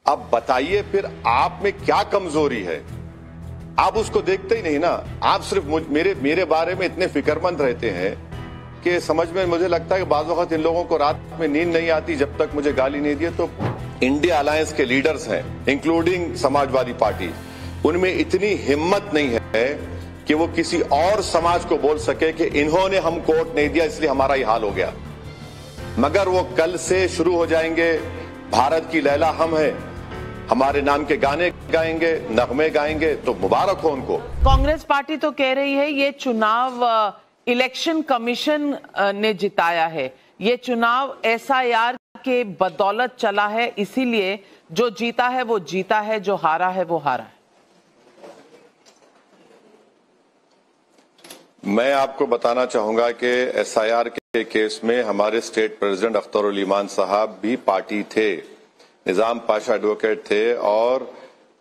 अब बताइए फिर आप में क्या कमजोरी है? आप उसको देखते ही नहीं ना। आप सिर्फ मेरे बारे में इतने फिक्रमंद रहते हैं कि समझ में मुझे लगता है कि बाज़ वक़्त इन लोगों को रात में नींद नहीं आती जब तक मुझे गाली नहीं दिए। तो इंडिया अलायंस के लीडर्स हैं, इंक्लूडिंग समाजवादी पार्टी, उनमें इतनी हिम्मत नहीं है कि वो किसी और समाज को बोल सके कि इन्होंने हमको वोट नहीं दिया इसलिए हमारा ये हाल हो गया। मगर वो कल से शुरू हो जाएंगे, भारत की लैला हम है, हमारे नाम के गाने गाएंगे, नगमे गाएंगे, तो मुबारक हो उनको। कांग्रेस पार्टी तो कह रही है ये चुनाव इलेक्शन कमीशन ने जिताया है, ये चुनाव SIR के बदौलत चला है, इसीलिए जो जीता है वो जीता है, जो हारा है वो हारा है। मैं आपको बताना चाहूंगा कि SIR के केस में हमारे स्टेट प्रेसिडेंट अख्तरुल ईमान साहब भी पार्टी थे, निजाम पाशा एडवोकेट थे, और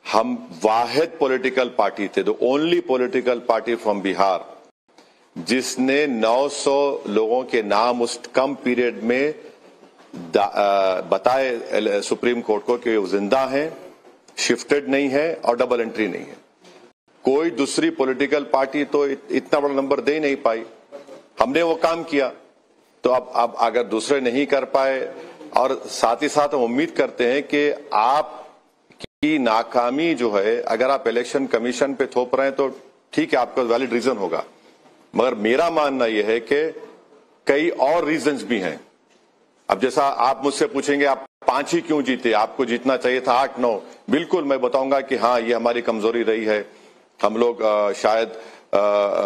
हम वाहिद पॉलिटिकल पार्टी थे, the only political party from Bihar जिसने 900 लोगों के नाम उस कम पीरियड में बताए सुप्रीम कोर्ट को कि वो जिंदा हैं, शिफ्टेड नहीं है और डबल एंट्री नहीं है। कोई दूसरी पॉलिटिकल पार्टी तो इतना बड़ा नंबर दे ही नहीं पाई। हमने वो काम किया, तो अब अगर दूसरे नहीं कर पाए, और साथ ही साथ हम उम्मीद करते हैं कि आपकी नाकामी जो है, अगर आप इलेक्शन कमीशन पे थोप रहे हैं तो ठीक है, आपका वैलिड रीजन होगा, मगर मेरा मानना यह है कि कई और रीजंस भी हैं। अब जैसा आप मुझसे पूछेंगे आप 5 ही क्यों जीते, आपको जीतना चाहिए था 8-9, बिल्कुल मैं बताऊंगा कि हाँ ये हमारी कमजोरी रही है, हम लोग शायद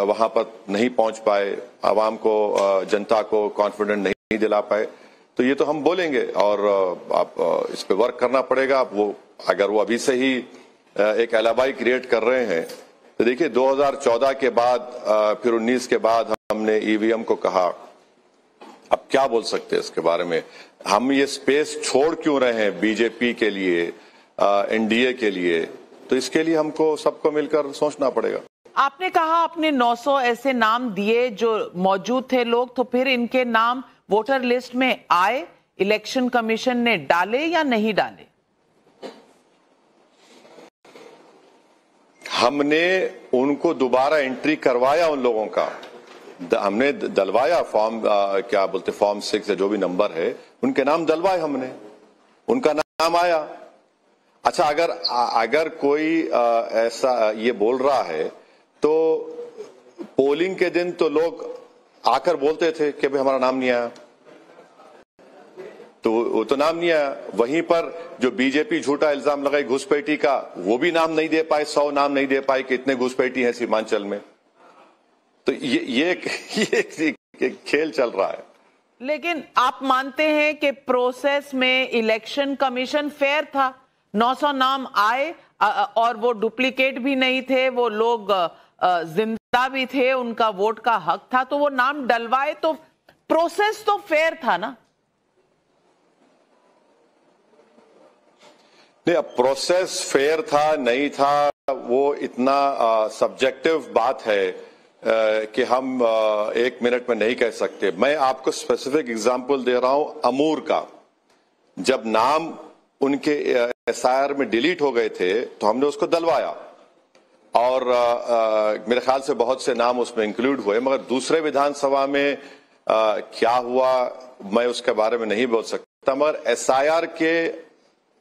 वहां पर नहीं पहुंच पाए, आवाम को, जनता को कॉन्फिडेंट नहीं दिला पाए, तो ये तो हम बोलेंगे और आप इस पे वर्क करना पड़ेगा। आप वो अगर वो अभी से ही एक एलाबाई क्रिएट कर रहे हैं तो देखिए 2014 के बाद फिर 19 के बाद हमने EVM को कहा, अब क्या बोल सकते हैं इसके बारे में? हम ये स्पेस छोड़ क्यों रहे हैं बीजेपी के लिए, NDA के लिए? तो इसके लिए हमको सबको मिलकर सोचना पड़ेगा। आपने कहा आपने 900 ऐसे नाम दिए जो मौजूद थे लोग, तो फिर इनके नाम वोटर लिस्ट में आए, इलेक्शन कमीशन ने डाले या नहीं डाले? हमने उनको दोबारा एंट्री करवाया, उन लोगों का हमने डलवाया फॉर्म, क्या बोलते फॉर्म 6 या जो भी नंबर है, उनके नाम डलवाए हमने, उनका नाम आया। अच्छा, अगर कोई ऐसा ये बोल रहा है तो पोलिंग के दिन तो लोग आकर बोलते थे कि भाई हमारा नाम नहीं आया, तो वो तो नाम नहीं आया। वहीं पर जो बीजेपी झूठा इल्जाम लगाई घुसपैठी का, वो भी नाम नहीं दे पाए, 100 नाम नहीं दे पाए कि इतने घुसपैठी हैं सीमांचल में। तो ये खेल चल रहा है। लेकिन आप मानते हैं कि प्रोसेस में इलेक्शन कमीशन फेयर था? 900 नाम आए और वो डुप्लीकेट भी नहीं थे, वो लोग जिंदा भी थे, उनका वोट का हक था, तो वो नाम डलवाए, तो प्रोसेस तो फेयर था ना? नहीं, अब प्रोसेस फेयर था नहीं था वो इतना सब्जेक्टिव बात है कि हम 1 मिनट में नहीं कह सकते। मैं आपको स्पेसिफिक एग्जांपल दे रहा हूं अमूर का। जब नाम उनके SIR में डिलीट हो गए थे तो हमने उसको दलवाया, और मेरे ख्याल से बहुत से नाम उसमें इंक्लूड हुए, मगर दूसरे विधानसभा में क्या हुआ मैं उसके बारे में नहीं बोल सकता। मगर SIR के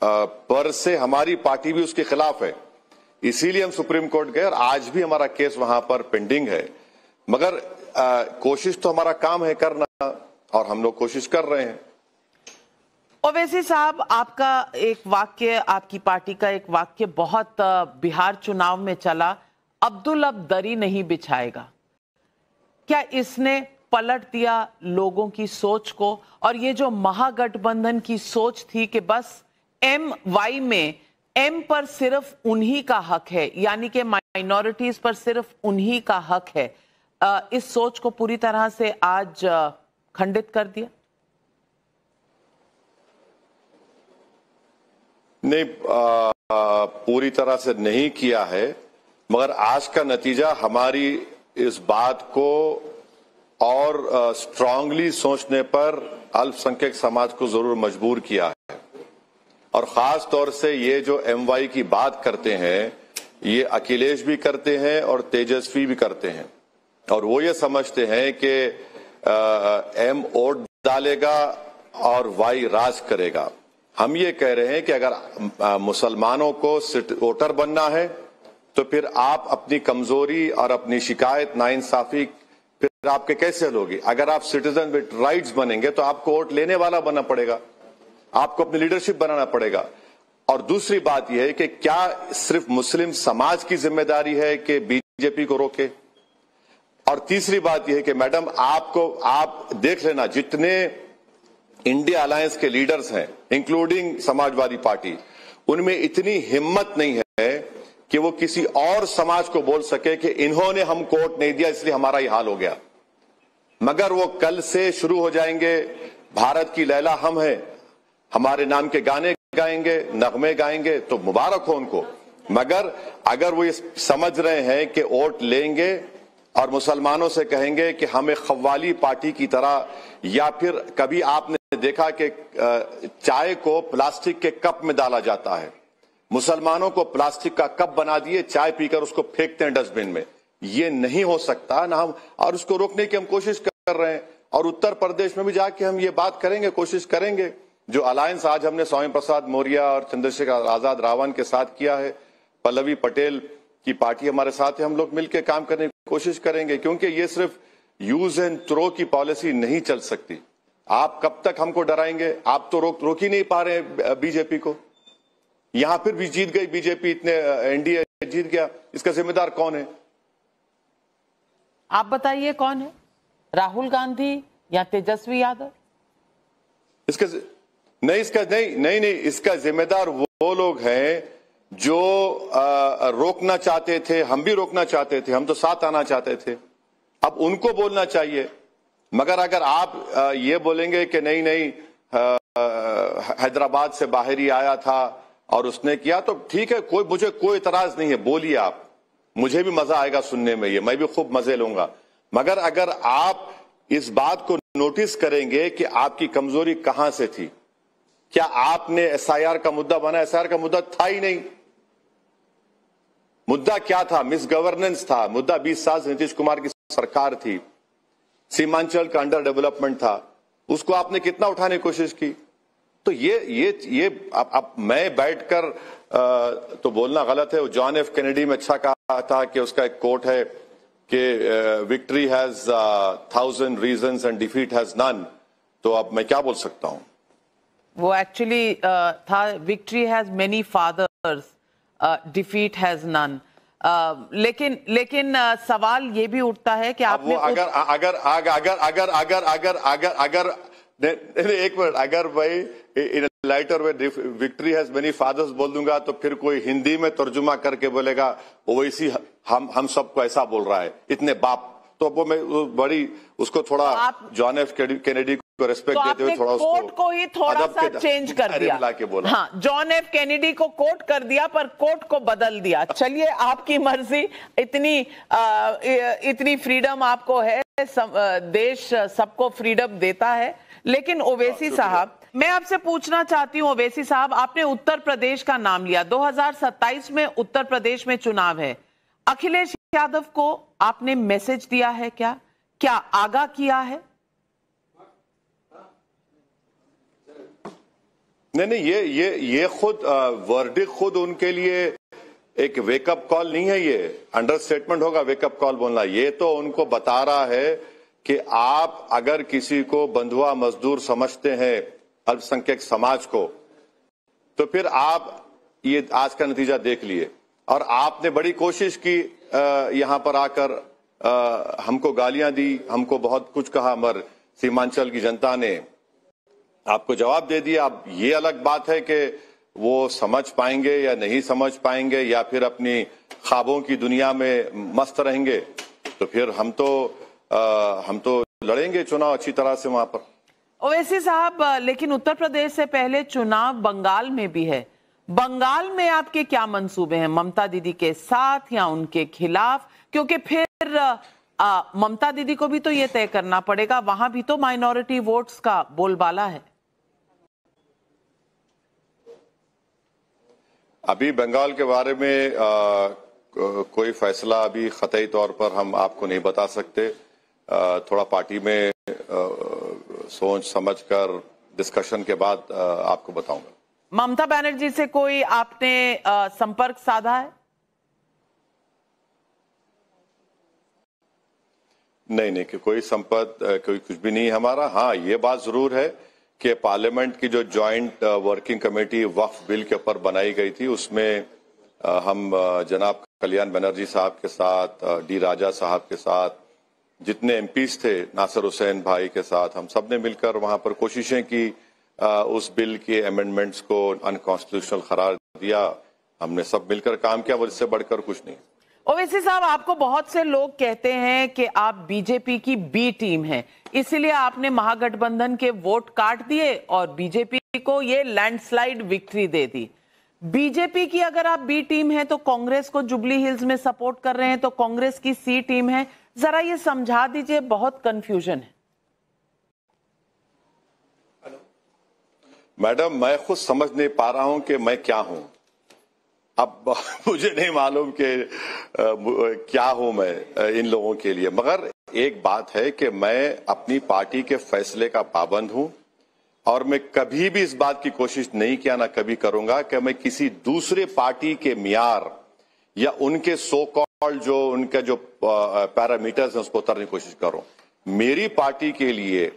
पर से हमारी पार्टी भी उसके खिलाफ है, इसीलिए हम सुप्रीम कोर्ट गए और आज भी हमारा केस वहां पर पेंडिंग है। मगर कोशिश तो हमारा काम है करना, और हम लोग कोशिश कर रहे हैं। ओवैसी साहब, आपका एक वाक्य, आपकी पार्टी का एक वाक्य बहुत बिहार चुनाव में चला, अब्दुल अब दरी नहीं बिछाएगा। क्या इसने पलट दिया लोगों की सोच को? और ये जो महागठबंधन की सोच थी कि बस MY में M पर सिर्फ उन्हीं का हक है, यानी कि माइनॉरिटीज पर सिर्फ उन्हीं का हक है, इस सोच को पूरी तरह से आज खंडित कर दिया? नहीं, पूरी तरह से नहीं किया है, मगर आज का नतीजा हमारी इस बात को और स्ट्रांगली सोचने पर अल्पसंख्यक समाज को जरूर मजबूर किया है। और खास तौर से ये जो MY की बात करते हैं, ये अखिलेश भी करते हैं और तेजस्वी भी करते हैं, और वो ये समझते हैं कि M वोट डालेगा और Y राज करेगा। हम ये कह रहे हैं कि अगर मुसलमानों को वोटर बनना है तो फिर आप अपनी कमजोरी और अपनी शिकायत, नाइंसाफी फिर आपके कैसे हल होगी? अगर आप सिटीजन विद राइट्स बनेंगे तो आपको वोट लेने वाला बनना पड़ेगा, आपको अपनी लीडरशिप बनाना पड़ेगा। और दूसरी बात यह है कि क्या सिर्फ मुस्लिम समाज की जिम्मेदारी है कि बीजेपी को रोके? और तीसरी बात यह है कि मैडम आप देख लेना, जितने इंडिया अलायंस के लीडर्स हैं इंक्लूडिंग समाजवादी पार्टी, उनमें इतनी हिम्मत नहीं है कि वो किसी और समाज को बोल सके कि इन्होंने हमको वोट नहीं दिया इसलिए हमारा ये हाल हो गया। मगर वो कल से शुरू हो जाएंगे, भारत की लैला हम हैं, हमारे नाम के गाने गाएंगे, नगमे गाएंगे, तो मुबारक हो उनको। मगर अगर वो ये समझ रहे हैं कि वोट लेंगे और मुसलमानों से कहेंगे कि हमें खव्वाली पार्टी की तरह, या फिर कभी आपने देखा कि चाय को प्लास्टिक के कप में डाला जाता है, मुसलमानों को प्लास्टिक का कप बना दिए, चाय पीकर उसको फेंकते हैं डस्टबिन में। ये नहीं हो सकता ना हम, और उसको रोकने की हम कोशिश कर रहे हैं। और उत्तर प्रदेश में भी जाके हम ये बात करेंगे, कोशिश करेंगे। जो अलायंस आज हमने स्वामी प्रसाद मौर्य और चंद्रशेखर आजाद रावण के साथ किया है, पल्लवी पटेल की पार्टी हमारे साथ है, हम लोग मिलकर काम करने की कोशिश करेंगे, क्योंकि ये सिर्फ यूज एंड थ्रो की पॉलिसी नहीं चल सकती। आप कब तक हमको डराएंगे? आप तो रोक ही नहीं पा रहे हैं बीजेपी को। यहां फिर भी जीत गई बीजेपी, इतने एनडीए जीत गया, इसका जिम्मेदार कौन है? आप बताइए कौन है, राहुल गांधी या तेजस्वी यादव? इसका नहीं, इसका जिम्मेदार वो लोग हैं जो रोकना चाहते थे। हम भी रोकना चाहते थे, हम तो साथ आना चाहते थे, अब उनको बोलना चाहिए। मगर अगर आप ये बोलेंगे कि नहीं हैदराबाद से बाहर ही आया था और उसने किया, तो ठीक है, मुझे कोई इतराज नहीं है, बोलिए आप, मुझे भी मजा आएगा सुनने में, ये मैं भी खूब मजे लूंगा। मगर अगर आप इस बात को नोटिस करेंगे कि आपकी कमजोरी कहां से थी, क्या आपने SIR का मुद्दा बना? SIR का मुद्दा था ही नहीं। मुद्दा क्या था? मिस गवर्नेंस था मुद्दा। 20 साल से नीतीश कुमार की सरकार थी, सीमांचल का अंडर डेवलपमेंट था, उसको आपने कितना उठाने की कोशिश की? तो ये अब मैं बैठकर तो बोलना गलत है। जॉन F कैनेडी में अच्छा कहा था कि उसका एक कोट है कि victory has 1000 reasons and defeat has none. तो अब मैं क्या बोल सकता हूं? वो एक्चुअली था, victory has many fathers, defeat has none. लेकिन सवाल ये भी उठता है कि आपने अगर एक मिनट, अगर भाई इन लाइटर में विक्ट्री हैज मेनी फादर्स बोल दूंगा तो फिर कोई हिंदी में तर्जुमा करके बोलेगा ओवैसी हम सबको ऐसा बोल रहा है, इतने बाप। तो वो मैं बड़ी उसको थोड़ा जॉन F कैनेडी को रेस्पेक्ट देते हुए थोड़ा कोर्ट को ही थोड़ा सा चेंज कर दिया। हाँ, जॉन F कैनेडी को कोट कर दिया पर कोर्ट को बदल दिया। चलिए, आपकी मर्जी, इतनी फ्रीडम आपको है, देश सबको फ्रीडम देता है। लेकिन ओवैसी साहब, मैं आपसे पूछना चाहती हूं, ओवैसी साहब, आपने उत्तर प्रदेश का नाम लिया। 2027 में उत्तर प्रदेश में चुनाव है। अखिलेश यादव को आपने मैसेज दिया है क्या आगाह किया है? नहीं, ये खुद वर्डिक्ट खुद उनके लिए एक वेकअप कॉल नहीं है, ये अंडरस्टेटमेंट होगा वेकअप कॉल बोलना। ये तो उनको बता रहा है कि आप अगर किसी को बंधुआ मजदूर समझते हैं अल्पसंख्यक समाज को, तो फिर आप ये आज का नतीजा देख लिए। और आपने बड़ी कोशिश की यहां पर आकर, हमको गालियां दी, हमको बहुत कुछ कहा, मगर सीमांचल की जनता ने आपको जवाब दे दिया। अब ये अलग बात है कि वो समझ पाएंगे या नहीं समझ पाएंगे, या फिर अपनी ख्वाबों की दुनिया में मस्त रहेंगे। तो फिर हम तो लड़ेंगे चुनाव अच्छी तरह से वहां पर। ओवैसी साहब, लेकिन उत्तर प्रदेश से पहले चुनाव बंगाल में भी है। बंगाल में आपके क्या मंसूबे हैं, ममता दीदी के साथ या उनके खिलाफ? क्योंकि फिर ममता दीदी को भी तो ये तय करना पड़ेगा, वहां भी तो माइनॉरिटी वोट्स का बोलबाला है। अभी बंगाल के बारे में कोई फैसला अभी ख़तई तौर पर हम आपको नहीं बता सकते। थोड़ा पार्टी में सोच समझ कर डिस्कशन के बाद आपको बताऊंगा। ममता बनर्जी से कोई आपने संपर्क साधा है? नहीं, कि कोई संपर्क कोई कुछ भी नहीं हमारा। हाँ, ये बात जरूर है कि पार्लियामेंट की जो जॉइंट वर्किंग कमेटी वक्फ बिल के ऊपर बनाई गई थी, उसमें हम जनाब कल्याण बनर्जी साहब के साथ, डी राजा साहब के साथ, जितने एमपीज थे, नासिर हुसैन भाई के साथ, हम सब ने मिलकर वहां पर कोशिशें की, उस बिल के अमेंडमेंट्स को अनकॉन्स्टिट्यूशनल करार दिया। हमने सब मिलकर काम किया, वो इससे बढ़कर कुछ नहीं। ओवैसी साहब, आपको बहुत से लोग कहते हैं कि आप बीजेपी की बी टीम हैं, इसीलिए आपने महागठबंधन के वोट काट दिए और बीजेपी को ये लैंडस्लाइड विक्ट्री दे दी। बीजेपी की अगर आप बी टीम हैं तो कांग्रेस को जुबली हिल्स में सपोर्ट कर रहे हैं, तो कांग्रेस की सी टीम है। जरा ये समझा दीजिए, बहुत कंफ्यूजन है। मैडम, मैं खुद समझ नहीं पा रहा हूं कि मैं क्या हूं। अब मुझे नहीं मालूम कि क्या हूं मैं इन लोगों के लिए, मगर एक बात है कि मैं अपनी पार्टी के फैसले का पाबंद हूं और मैं कभी भी इस बात की कोशिश नहीं किया, ना कभी करूंगा कि मैं किसी दूसरे पार्टी के मियार या उनके सो कॉल्ड जो उनके जो पैरामीटर्स हैं उसको उतरने की कोशिश करूं। मेरी पार्टी के लिए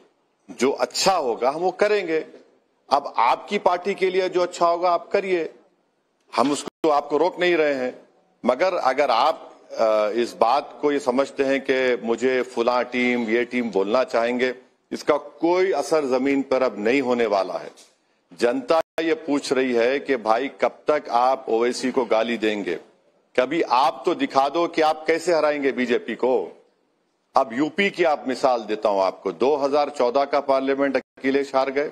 जो अच्छा होगा हम वो करेंगे। अब आपकी पार्टी के लिए जो अच्छा होगा आप करिए, हम उसको आपको रोक नहीं रहे हैं। मगर अगर आप इस बात को ये समझते हैं कि मुझे फुला टीम ये टीम बोलना चाहेंगे, इसका कोई असर जमीन पर अब नहीं होने वाला है। जनता ये पूछ रही है कि भाई कब तक आप ओवैसी को गाली देंगे, कभी आप तो दिखा दो कि आप कैसे हराएंगे बीजेपी को। अब यूपी की आप मिसाल देता हूं आपको। 2014 का पार्लियामेंट अखिलेश हार गए,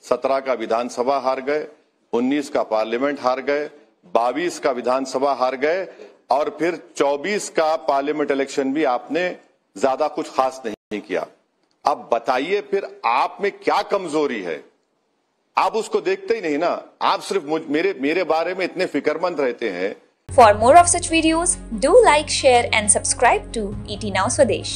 17 का विधानसभा हार गए, 19 का पार्लियामेंट हार गए, 22 का विधानसभा हार गए और फिर 24 का पार्लियामेंट इलेक्शन भी आपने ज्यादा कुछ खास नहीं किया। अब बताइए फिर आप में क्या कमजोरी है? आप उसको देखते ही नहीं ना, आप सिर्फ मेरे बारे में इतने फिक्रमंद रहते हैं। For more of such videos, do like, share and subscribe to ET Now Swadesh.